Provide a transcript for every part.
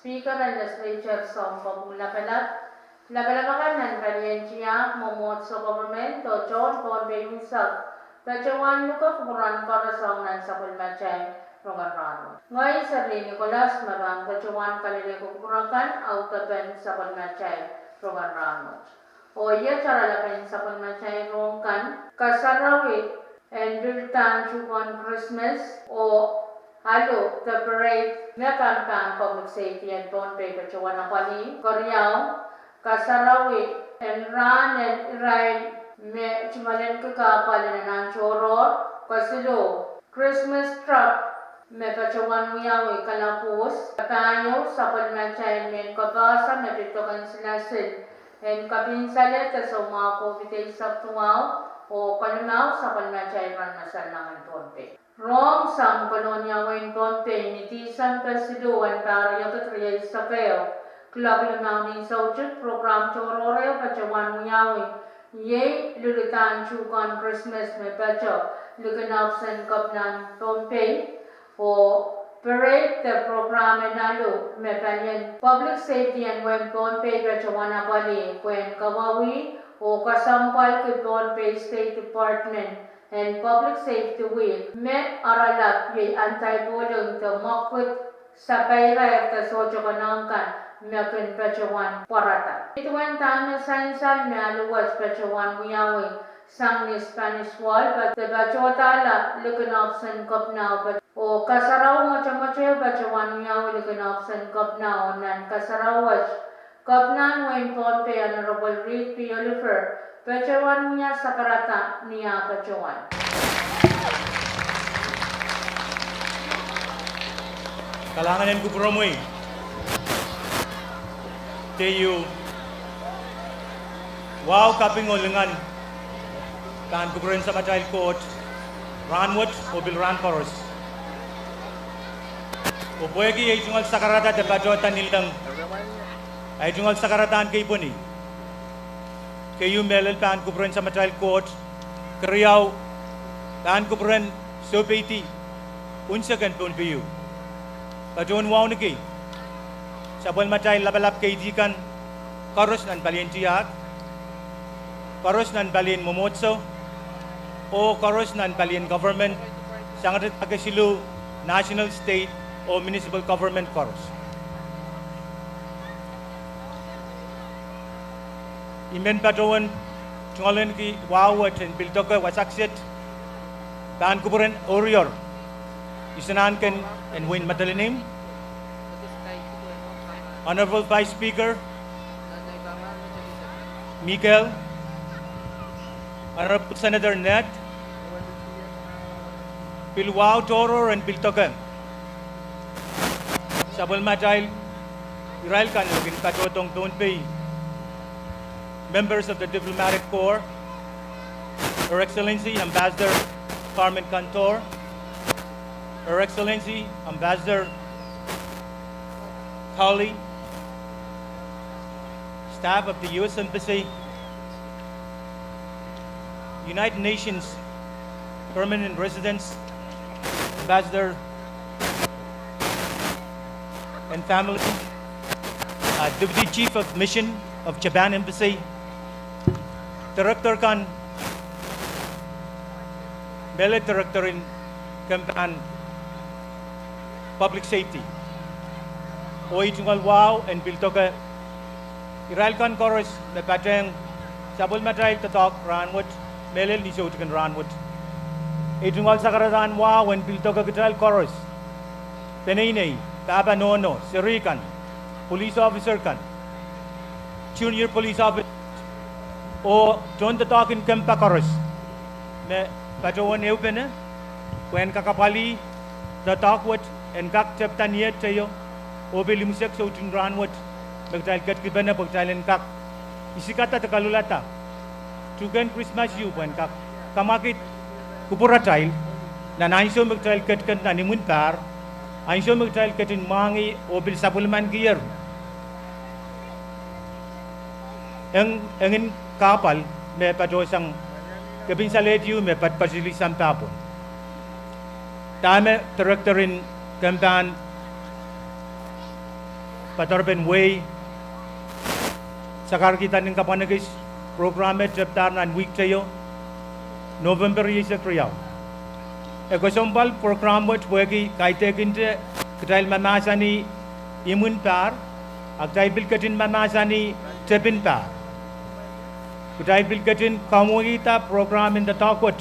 Speaker and Legislature som Labalabakan ng Kalientia, Momot sa Government, o John Pohnpei Usag, Pachawan Luka Kumuran Karasong ng Sapulmachay, Rongen. Ngayon sa Nicolas, Marang Pachawan Kalile Kukurakan, Autapen Sapulmachay, Rongen. O iya cara lakan Sapulmachay Rongen, Kasarawit, and Biltan Chupon Christmas, o Halo, the parade, Mekampan Public Safety and Pohnpei Pachawan Apali, Koreao, Kasarawit, and Rahnwet, me Chimalen Kakapalan and Choror, Kasilo, Christmas truck, me Pachawan Muyawi Kalapos, Kapayo, Sapulmachay, men Kabasa, me Pitokan Sinasin, and Kapinsalet, as Omako Vite Saptuao, o Kalimao, Sapulmachay Ranmasal ng Pohnpei. Rong sang kolonya wain Pohnpei nitisan Kasilo and Pario Katriya Sapeo. Club Limang Sauchut program Chorore Pachawan Muyawi. Ye Lulitan Chukan Christmas me Pacho. Luganapsan Kapnan Pohnpei. O parade the program Nalu Mepanian Public Safety and when Pohnpei Pachawan Apali. When Kawawi o Kasampal Kid Pohnpei State Department and Public Safety Week. Me Aralap Ye Anti-Bullying to Mokwit sa Paira at Socho Kanangkan. Mekin Pachawan Parata. Ito ang tama sansan me aluwas Pachawan Muyawi sang ni Spanish Wall but the Bachotala Lukanopsan Kopnao but o Kasaraw Mochamoche Pachawan Muyawi Lukanopsan Kopnao nan Kasarawas Kopnan Wain Pohnpei Honorable Reed P. Oliver Pachawan Muya Sakarata niya Pachawan. Kalanganin ko promoy. Tayo, wow kaping olengan, kan kuburin sa Child Court, Rahnwet o Bilran Koros. O buwagi ay jungal sakarata de bajotan nildang, ay jungal sakaratan kay puni. Kayo melel kan kuburin sa Child Court, Kriyaw, kan kuburin Sopeti, unsagan pun kayo. Bajon wow na kay. Sabon macay labalap kay Dikan, Karos nan balin tiyak, Karos nan balin momotso, o Karos nan balin government, sangat agasilu national, state, o municipal government Karos. Imen patawan, chungalan ki wawat and biltoka wasaksit, taan kuburan orior, isanan ken and win madalinim. Honorable Vice Speaker, Miguel, Honorable Senator Ned, Pilwao Toro and Piltokan. Sabol Majail, Irail Kanugin Katotong Pohnpei, members of the Diplomatic Corps, Her Excellency Ambassador Carmen Cantor, Her Excellency Ambassador Kali, staff of the U.S. Embassy, United Nations permanent residents, Ambassador and family, Deputy Chief of Mission of Japan Embassy, Director kan, Bele Director in Campaign Public Safety, Oi Jungal Wow and Biltoka, Iralkan Chorus, the Patang, Sabul Matrail Tatok, Rahnwet, Melel Nishotikan Rahnwet, Ejungal Sakaratan Wow and Biltoka Kitral Chorus, Penene, Kaba Nono, Sirikan, Police Officer Kan, Junior Police Officer, o John Tatok in Kempa Chorus, Me Patawan Eupene, when Kakapali, the Takwet, and Kak Cheptaniet Tayo, Obelimsek Sotin Rahnwet, magtrail kat kibana pagtrailen kak isikata takalulata tugan Christmas you pen kak kamakit kupura trail na nainso magtrail kat kan na nimun par ainso magtrail katin mangi obil supplement gear engin kapal me padosang kabin sa ledio me pat pasilisan tapon tame traktorin kampan patorben way sakar kita ning kapanagis programe chapter nan week tayo November isa kriyaw eko sombal program wat wagi kaite kinte kitail mamasani imun par agtai bil katin mamasani tepin par kitail bil katin kamungita program in the talkwat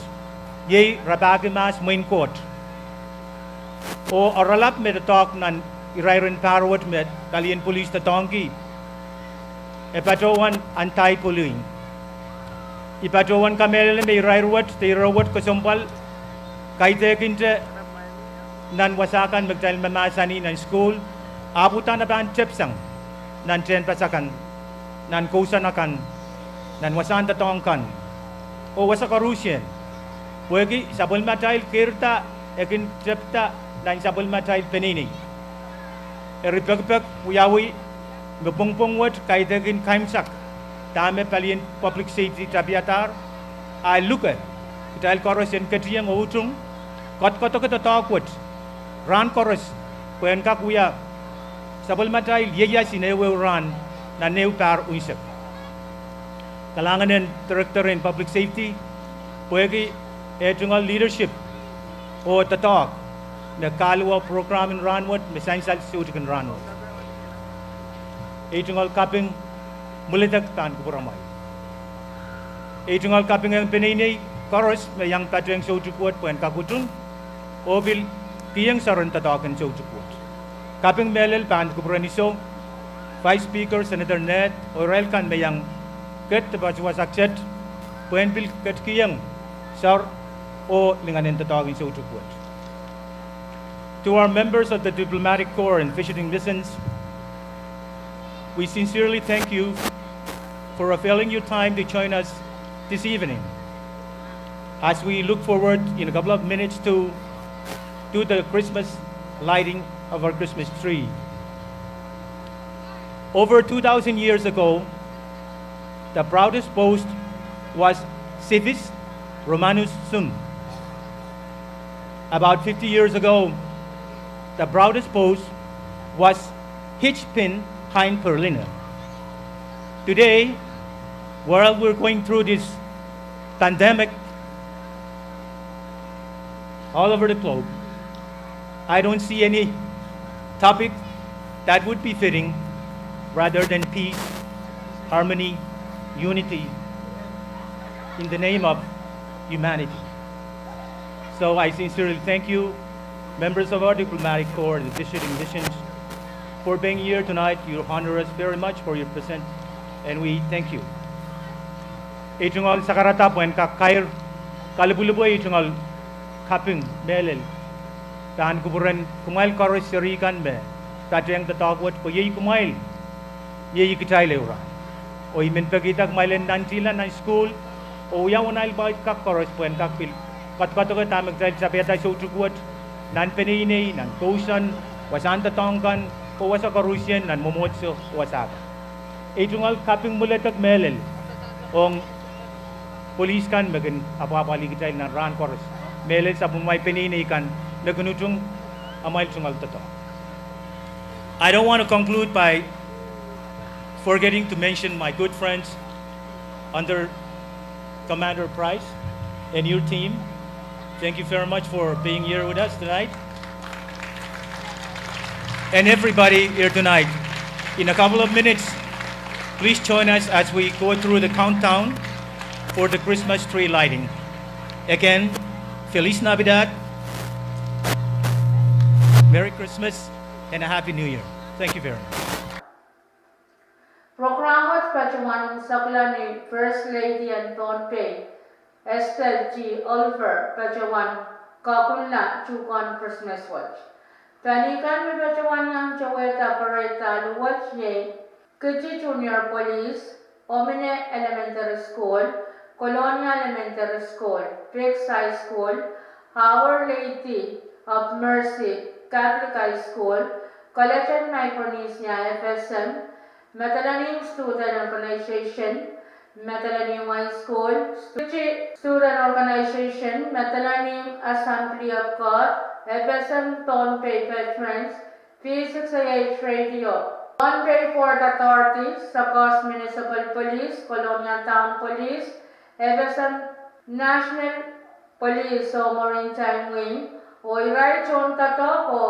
ye rabagi mas main court o oralap me the talk nan irairin parwat met kalian police ta tongki epatowan anti bullying ipatowan kamele me irairwat te irawat ko sombal kaite kinte nan wasakan magdal mamasani nan school abutan na ban chepsang nan chen pasakan nan kusanakan nan wasan ta tongkan o wasakarusien wegi sabul matail kirta ekin chepta nan sabul matail penini eripagpag uyawi ngepongpong wat kaitekin kaimsak tame palien public safety tabiatar ay luka kital koros en ketiyang outung kot takwat ran koros kwen kakuya sabal matay yeya sinewe ran na new par unsep kalangan en director in public safety pwegi etungal leadership o tatak na kalwa program in Rahnwet mesansal suutikan Rahnwet etungal kaping mulitak tan kupuramay etungal kaping ang pinini koros may yang patweng suutukwat pwen kakutung obil kiyang saran tatakan suutukwat kaping melel pan kupuraniso vice speaker senator net oral kan may yang ket tabaswasakchet pwen bil ket kiyang sar o linganen tatakan suutukwat. To our members of the Diplomatic Corps and Visiting Missions, we sincerely thank you for availing your time to join us this evening as we look forward in a couple of minutes to do the Christmas lighting of our Christmas tree. Over 2,000 years ago, the proudest boast was Civis Romanus Sum. About 50 years ago, the proudest boast was Hitchpin Hein Berliner. Today, while we're going through this pandemic all over the globe, I don't see any topic that would be fitting rather than peace, harmony, unity in the name of humanity. So I sincerely thank you, members of our Diplomatic Corps and the Visiting Missions, for being here tonight. You honor us very much for your presence, and we thank you. Itungal sakarata puen kakair kalibulubo itungal kaping melel tan kuburan kumail koros serikan be tateng tatawat po yei kumail yei kitay leura o imen pagita kumailen nantila na school o yawanal ba kak koros puen kakpil katkato ka tamag sa sabeta sa utukwat nan penine nan kausan wasan tatongkan o wasa karusyen nan momotso wasaka itungal kaping muletak melel ong police kan magin apa-apa ligitay nan ran koros melel sa bumay penine kan nagunutong amal tungal tato. I don't want to conclude by forgetting to mention my good friends under Commander Price and your team. Thank you very much for being here with us tonight. And everybody here tonight, in a couple of minutes, please join us as we go through the countdown for the Christmas tree lighting. Again, Feliz Navidad, Merry Christmas, and a Happy New Year. Thank you very much. Programmat pacuan sakla ni First Lady and Pohnpei, Estelle G. Oliver, pacuan kakulna cukan Christmas watch. Panikan mi pacuan yang caweta pareta luwat ye Kitchi Junior Police, Omine Elementary School, Colonia Elementary School, Trix High School, Howard Lady of Mercy Catholic High School, Collegiate Micronesia FSM, Methalaneum Student Organization, Methalaneum High School, Student Organization, Methalaneum Assembly of God, FSM Pohnpei Veterans, P6AH Radio, Pohnpei Port Authority, Sakos Municipal Police, Colonial Town Police, FSM National Police o Maritime Wing, o Irai Chon Tato o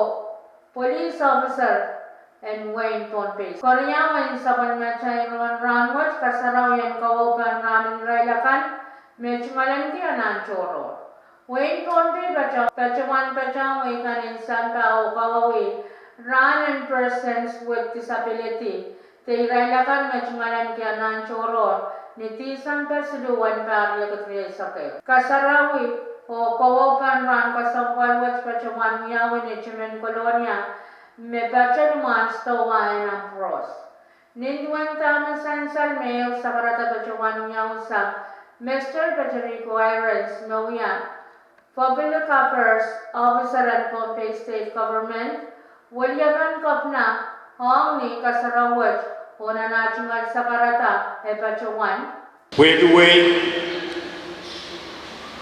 Police Officer and Wayne Pohnpei. Korea Wayne sa Panmachay Rahnwet, kasaraw yan kawapan namin railakan, medyo malangki anan choro. Wayne Pohnpei Pachawan Pachaway kaninsan tao kawawi, run and persons with disability. Tirailakan medyo malangki anan choro, nitisan pasiluan parya katriya sakay. Kasarawi o kawapan ran kasampal wat Pachawan miyawin ni Chimen Colonia, me bachan mans tawain ang pros. Ninduan tama sansal mail sa karata bachawan niya sa Mr. Bacharico Irons Noyan, Public Affairs Officer at Pohnpei State Government, Williaman Kopna, Hong ni Kasarawat, una national sa karata e bachawan.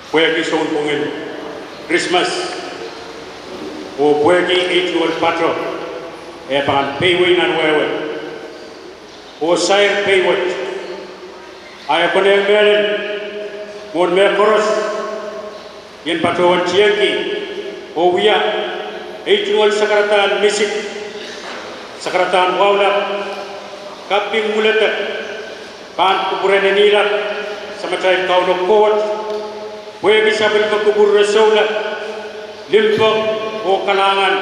Where di son pungin Christmas o puegi annual patro e pangan payway nan wewe o sair payway ay konel melen mon me koros yen patron chianki o wiya annual sakaratan misik sakaratan wawla kaping mulata pan kuburan nila sama chay kauno kot puegi sabil makubur rasola limpo o kalangan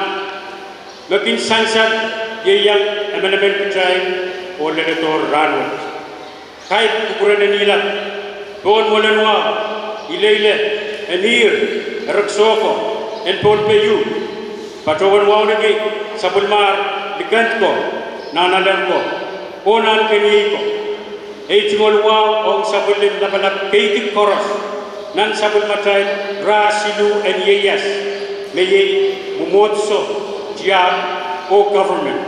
makin sansad yeyang emanamen kecai o legator Rahnwet kahit kukuran nila doon mo lanwa ilele enir raksoko en Pohnpei patowan waw nagi sabulmar digant ko nanalan ko onan kini ko ejmol waw o sabulim nabalak kaitik koros nan sabul matay rasilu en yeyas meye mumotso jab o government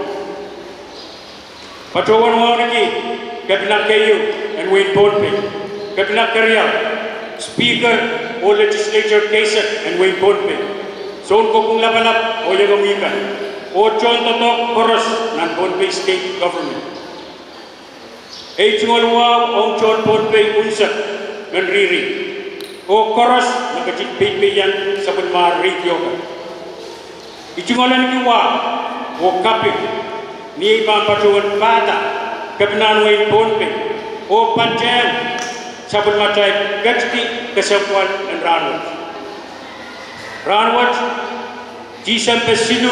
patowan wawnagi kabila kayo and Wayne Pohnpei kabila karya speaker o legislature Kaysat and Wayne Pohnpei son ko kung labalap o yagamikan o chon totok koros ng Pohnpei state government ay chungolwa o chon Pohnpei unsak ng riri o koros nagkachitpit-piyan sa Bulmar radio ka. Ichungolan kiwa o kapit ni ibang patuwan bata kapinan Wayne Pohnpei o panjam sa Bulmatay gachti kasapwan ng Rahnwet jisam pesinu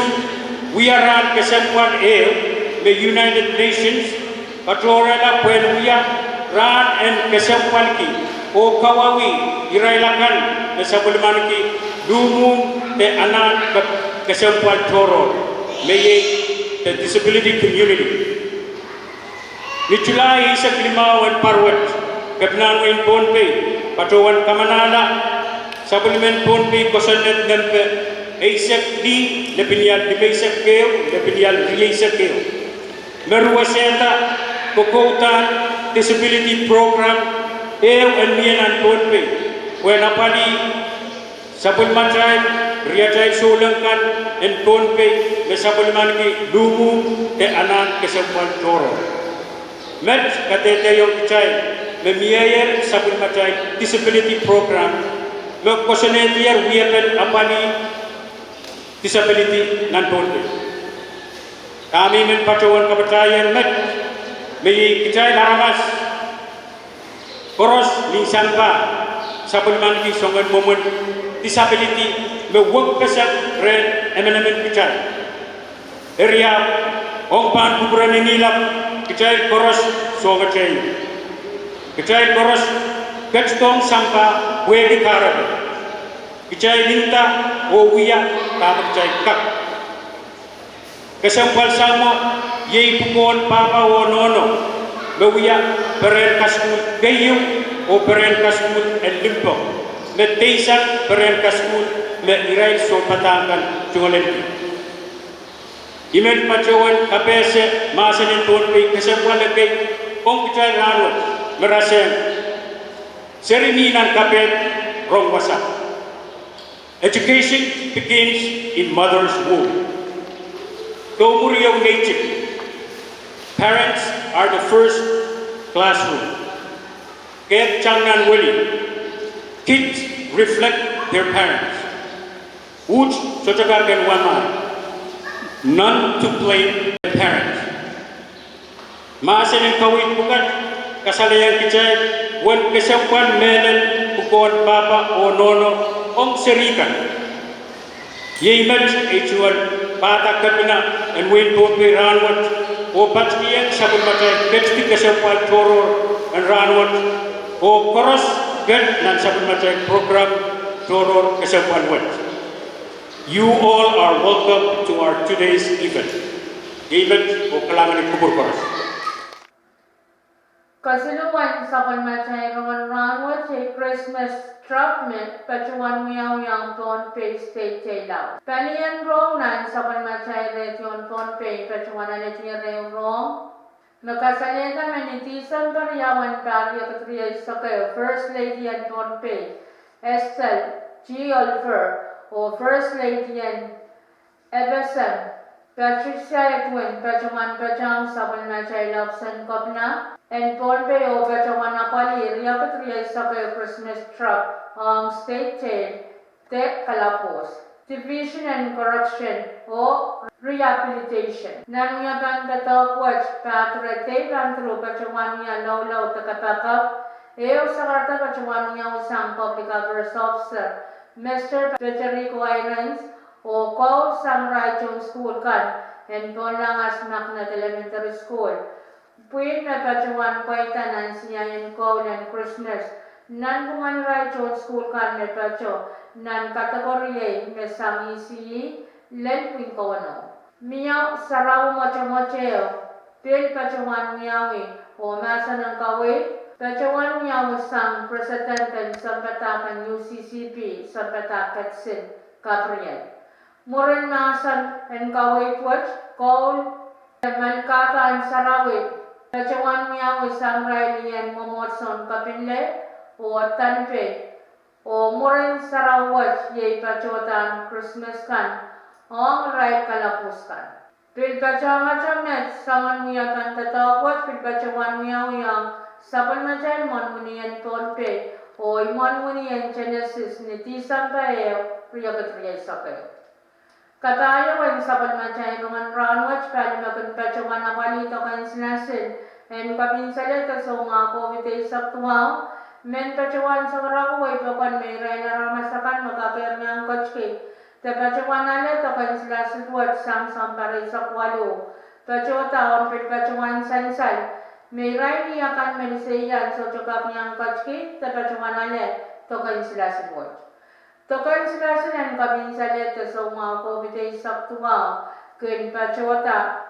wiaran kasapwan the United Nations patorela puen wia ran and kasapwan ki o kawawi irailakan na sa Bulman ki dumum te anan kasapwan toro meye the disability community nichulai sa klimawan parwat kapnan Wayne Pohnpei patuwan kamanala sa Bulman Pohnpei kosanet nempe aisak di lepinyal di aisak keo lepinyal di aisak keo meruaseta kokoutan disability program and mianan Pohnpei when apali sa Bulman riyatai sulangkan en Pohnpei me sa Bulman ki lumu te anan kesempatan toro met katete yung chay me miayer sa Bulman disability program me kosenetier wiapen apali disability nan Pohnpei kami men patuan kepercayaan met me kicay laramas koros minsan pa sa Bulman ki songan moment disability me wong kasak red emenement kicay area ong pan kuburan nilap kicay koros songa chay kicay koros gachtong sampa wegi karabe kicay linta o wiya kabag chay kak Kasampal samo, yay pukon papa o nono. Bawiya, peren kaskul gayo o peren kaskul el limpo. Met teisak peren kaskul me iray so patangan chungolen. Imen pacawan kapese masanin Pohnpei kasampal kay kong kicay Rahnwet merasem. Serininan kapet rong wasa. Education begins in mother's womb. Tomuriyaw nature. Parents are the first classroom. Ket changnan wali. Kids reflect their parents. Uch sochagagan wamay. None to blame the parents. Maasin ang kawit bukat kasalayang kichay wan kasampan melen bukon papa o nono ong serikan. Yemet echual pata kapina and win Pohnpei Rahnwet o batkiyan sabun matay ketki kasampal toror and Rahnwet o koros get nan sabun matay program toror kasampal wet. You all are welcome to our today's event. Yemet o kalangan ni kubur koros. Kasiluan sa palmatay Rongen Rahnwet ay Christmas Trapment pacuan yang Pohnpei State Lao. Panian rong nan sa palmatay region Pohnpei pacuan alit ni rong. Nakasalita manitisan pariyawan pariya katriya sa kayo First Lady and Pohnpei Estelle G. Oliver o First Lady and Everson Patricia Edwin pacuan pacang sa palmatay Lobson Kopna. And Pohnpei o pacawan apali riya katriya sa kayo Christmas Trap ang state te kalapos. Division and correction o rehabilitation. Nanuya bang katakwach patrete pantro pacawan niya law takapakap. Eo sa karta pacawan niya usang public affairs officer Mr. Federico Irons o Cole Sangrai Jones School kan and Ponlangas Macnat Elementary School. Puin na pacuan paita nan siyayin ko nan Christmas. Nan bungan rai Jones School kan me paco. Nan kategori me samisi len puin ko ano. Miyaw saraw mocho-mocheo. Pil pacuan miyawi o masa ng kawit. Pacuan miyaw sang presidenten sa patakan UCCP sa patakat sin Gabriel. Murin nasan and kawit watch call malkakan sarawit. Pacawan miyaw isang Riley Momotson kapinle o tanpe o murin sarawat yay pacotan Christmas kan ang right kalapus kan. Pil pacawan chamet saman muyatan tatawat pil pacawan miyaw yang sapal macay mon muniyan Pohnpei o imon muniyan Genesis ni tisang paeo priyagat riyay sakay. Katayo ang sabal macay Rongen Rahnwet pali makan pacawan apalito kan sinasin and kapinsalita sa mga COVID sa tuwaw men pacawan sa karakuway pakan may ray na ramasakan magkapir niya ang kotske te pacawan alito kan sila sudwat sang sampare sa kwalo pacawa taon pil pacawan sansal may ray niya kan melisayan so chokap niya ang kotske te pacawan alit to kan sila sudwat. Tokan sila silang kabinsalita sa mga COVID sa tuwaw kun pacuata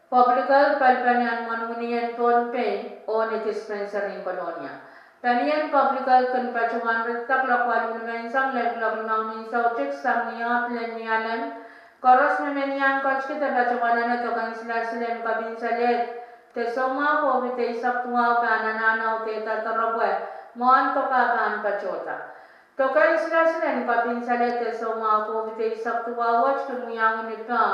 publical palpanian manunian Pohnpei o ni dispensary kolonya. Panian publical kun pacuan ritak lakwal naman sang leglog ng minsaw chik sang niya plenianan koros naman yang coach kita pacuan na tokan sila silang kabinsalit te sa mga COVID sa tuwaw panananaw te tatarabwe moan tokapan pacuata. Tokan sila silang kapinsalete sa mga COVID sa tuwawat kumuyangan nito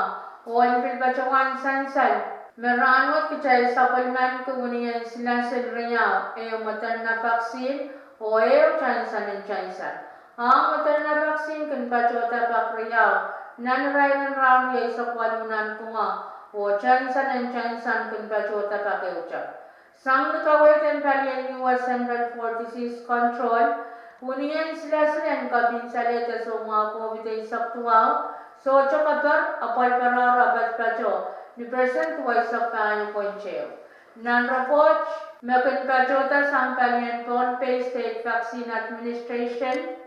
o anpil pacawan sansal. Meranwat kichay sa palman kumuniyan sila sa riyaw e matan na vaksin o e chansan ng chansan. Ang matan na vaksin kun pacuata pakriyaw nanray ng round yay sa kwalunan kunga o chansan ng chansan kun pacuata pakiucha. Sang nakawitan palian yung Central for Disease Control Unian sila silang kabinsalita sa mga COVID sa tuwaw, so chakabar apal parara bat pacho ni present tuway sa kanyo poncheo. Nan report, makin pacho ta sang palian Pohnpei State Vaccine Administration,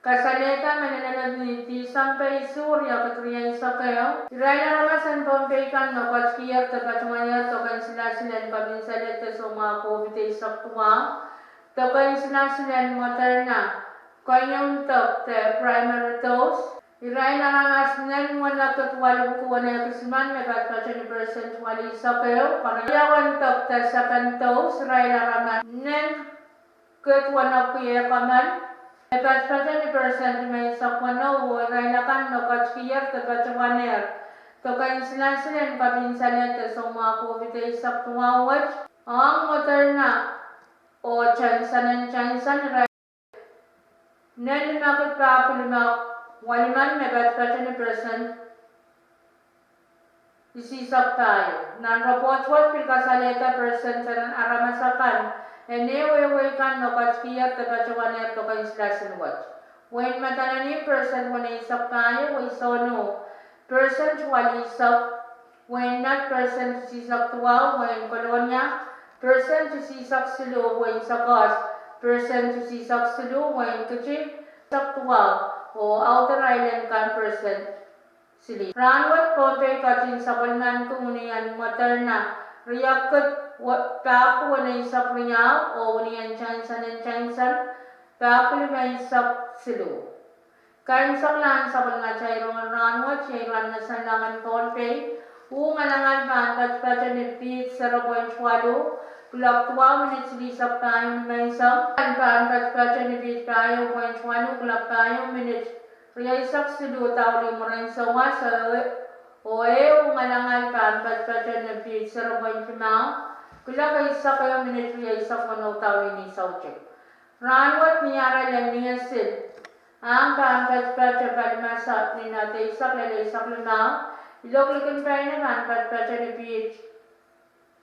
Kasaleta manananad ni sampai surya ketriya isakeo. Iraila ramasan Pohnpei kan no kachkiyar to kachmayar to kan silasilan kabinsalet to suma kovite isaktuwa. To kan silasilan materna. Kanyang top te primary dose. Iraila ramas nen wala katwalo kuwana kisman megat kachani percent wali isakeo. Parayawan top te second dose. Iraila ramas nen katwana kuya kaman. Ebat percent may sakwano wo railakan no kachkiyar to kachwaner to kain silan kabinsanet so mga COVID saktuwawat ang moderna o chansan nen makit kapulmak waliman mebat percent isisak tayo nan report wat pilkasaleta percent sanan aramasakan Enewe kan no kachkiyar to kachwaner to kain silasin wat. When matanani person when isak tayo, we sono. Person wali isak. When not person sisak tuwa, when kolonya. Person to sisak silo, when sakas. Person to sisak silo, when kachik. Sisak tuwa, o outer island kan person sili. Rahnwet Pohnpei kachin sabalnan kumunian materna. Riyakat paku wana isak riyaw o wanian chansan paku lima isak silu. Kain saklan sabal nga chayron Rahnwet chayron na sanlangan Pohnpei ngalangan paankat ni Pete 0.8 kulak 2 minutes lisak tayo may isang paankat ni Pete tayo 0.1 kulak tayo minutes riya isak silu tao li mo rin sa ngalangan paankat ni Pete 0.5 Kula kay isa kayo minitri isa ko no tawin ni Sauchek. Rahnwet niyara lang niya sil. Ang paankat kalimasa ni nate isak lala isak lima. Iloklikin pa na paankat ni PH.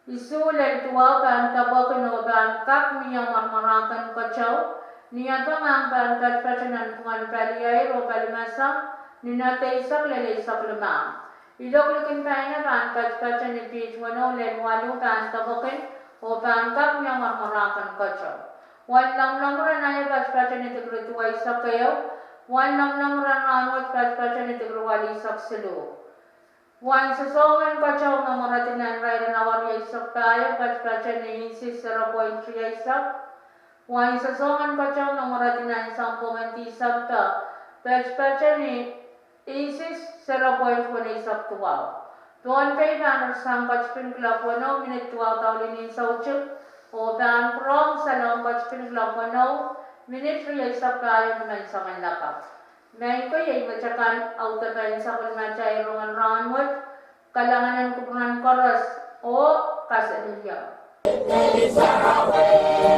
Isulal tuwa paantabak no paantak niyang marmarakan kachaw. Niya to ang paankat nan kungan paliyay o kalimasa ni nate isak lala isak lima. Iloklikin pa na paankat ni PH wano lenwalo paantabakin o paantak niyang marmarakan kachaw. Wan lang ran ay paankat ni tigrituwa isak kayo. Wan lang ran Rahnwet paankat ni tigruwali isak silo. Wan sasongan kachaw na maratinan ray na wari isak tayo paankat ni insis 0.3 isak. Wan sasongan kachaw na maratinan 10 isak ta. Paankat ni Isis 0.1 isak tuwaw. Pohnpei banner sang kachpin klap wano minit tuwaw tawlinin sa uchuk. O ban prong sa long kachpin klap wano minit riya isak kayo naman sa manlakap. May ko yung matyakan autakan sa kulmatya Rongen Rahnwet kalanganan kupunan koros o kasadilya. Isa